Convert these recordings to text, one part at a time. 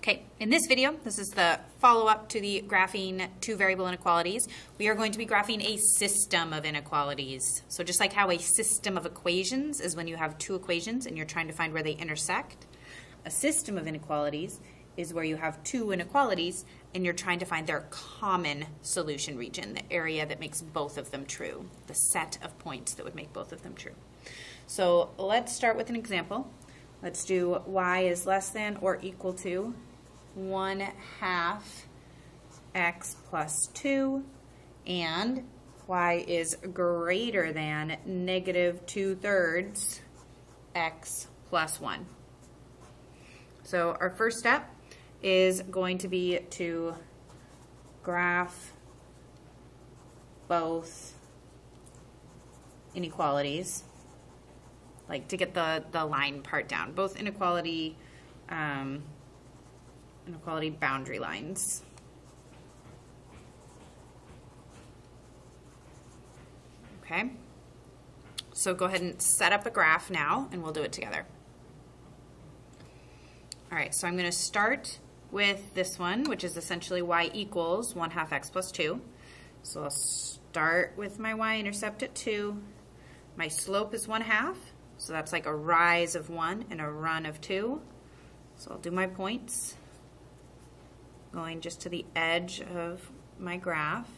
Okay, in this video, this is the follow-up to the graphing two variable inequalities. We are going to be graphing a system of inequalities. So just like how a system of equations is when you have two equations and you're trying to find where they intersect, a system of inequalities is where you have two inequalities and you're trying to find their common solution region, the area that makes both of them true, the set of points that would make both of them true. So let's start with an example. Let's do y is less than or equal to 1/2 x plus 2 and y is greater than -2/3 x plus 1. So our first step is going to be to graph both inequalities, like to get the line part down, both inequality boundary lines. Okay, so go ahead and set up a graph now and we'll do it together. All right, so I'm going to start with this one, which is essentially y equals 1/2 x plus 2. So I'll start with my y-intercept at 2. My slope is 1/2, so that's like a rise of 1 and a run of 2. So I'll do my points, going just to the edge of my graph.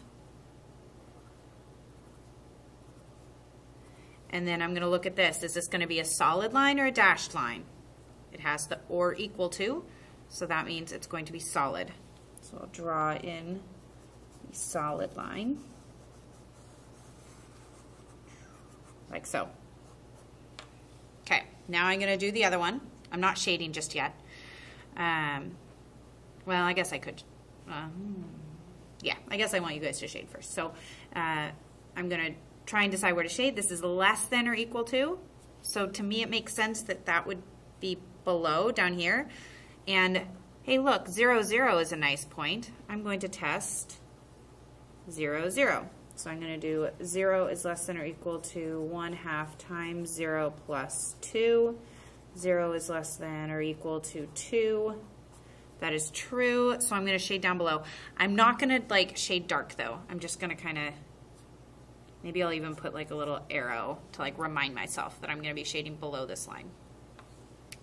And then I'm going to look at this. Is this going to be a solid line or a dashed line? It has the or equal to, so that means it's going to be solid. So I'll draw in the solid line, like so. Okay, now I'm going to do the other one. I'm not shading just yet. Well, I guess I could. Yeah, I guess I want you guys to shade first. So I'm going to try and decide where to shade. This is less than or equal to. So to me, it makes sense that that would be below down here. And hey, look, 0, 0 is a nice point. I'm going to test 0, 0. So I'm going to do 0 is less than or equal to 1/2 times 0 plus 2. 0 is less than or equal to 2. That is true. So I'm going to shade down below. I'm not going to like shade dark though. I'm just going to kind of, maybe I'll even put like a little arrow to like remind myself that I'm going to be shading below this line.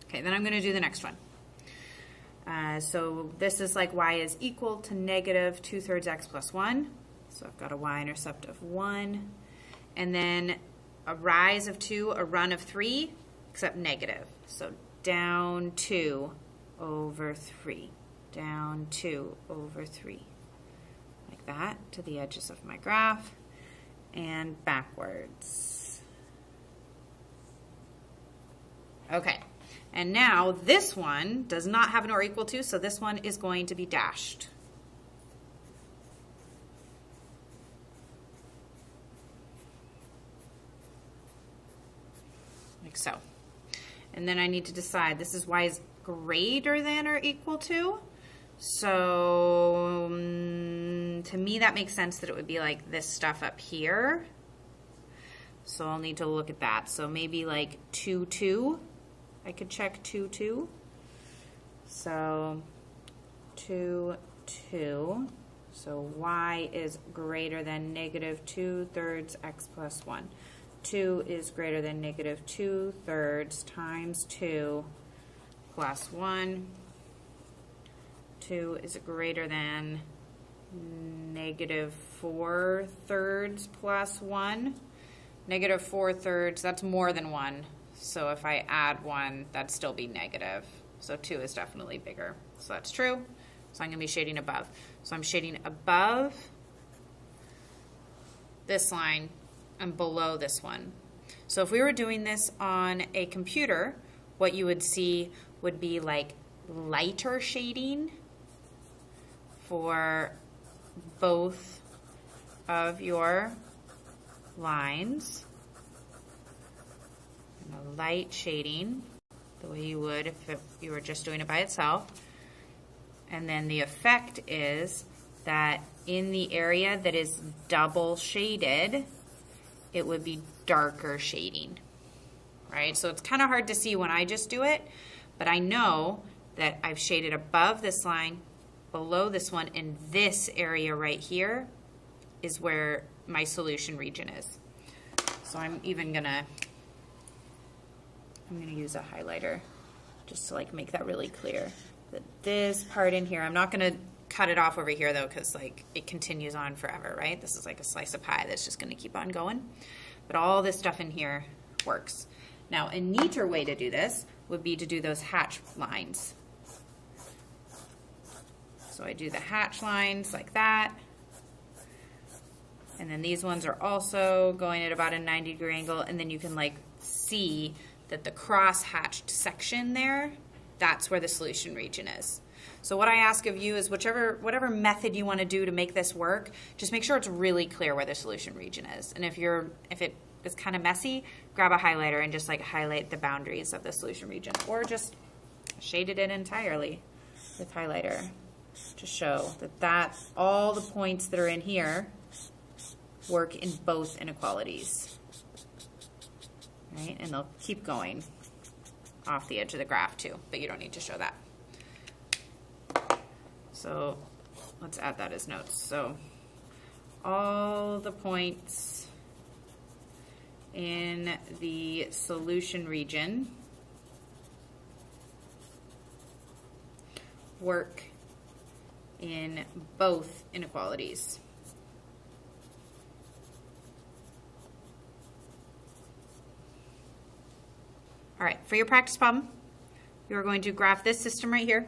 Okay, then I'm going to do the next one. So this is like y is equal to -2/3 x plus 1. So I've got a y-intercept of 1. And then a rise of 2, a run of 3, except negative. So down 2 over 3. Down 2 over 3. Like that to the edges of my graph. And backwards. Okay. And now this one does not have an or equal to, so this one is going to be dashed. Like so. And then I need to decide, this is y is greater than or equal to. So to me that makes sense that it would be like this stuff up here. So I'll need to look at that. So maybe like 2, 2. I could check 2, 2. So 2, 2. So y is greater than -2/3 x plus 1. 2 is greater than -2/3 times 2 plus 1. 2 is greater than -4/3 plus 1. -4/3, that's more than 1. So if I add 1, that'd still be negative. So 2 is definitely bigger. So that's true. So I'm going to be shading above. So I'm shading above this line and below this one. So if we were doing this on a computer, what you would see would be like lighter shading for both of your lines. A light shading, the way you would if you were just doing it by itself. And then the effect is that in the area that is double shaded, it would be darker shading, right? So it's kind of hard to see when I just do it, but I know that I've shaded above this line, below this one, and this area right here is where my solution region is. So I'm gonna use a highlighter just to like make that really clear. That this part in here, I'm not gonna cut it off over here though, because like it continues on forever, right? This is like a slice of pie that's just gonna keep on going. But all this stuff in here works. Now, a neater way to do this would be to do those hatch lines. So I do the hatch lines like that. And then these ones are also going at about a 90-degree angle, and then you can like see that the cross-hatched section there, that's where the solution region is. So what I ask of you is whatever method you want to do to make this work, just make sure it's really clear where the solution region is. And if it is kind of messy, grab a highlighter and just like highlight the boundaries of the solution region, or just shade it in entirely with highlighter to show that all the points that are in here work in both inequalities, right? And they'll keep going off the edge of the graph too, but you don't need to show that. So let's add that as notes. So all the points in the solution region work in both inequalities. All right, for your practice problem, you're going to graph this system right here.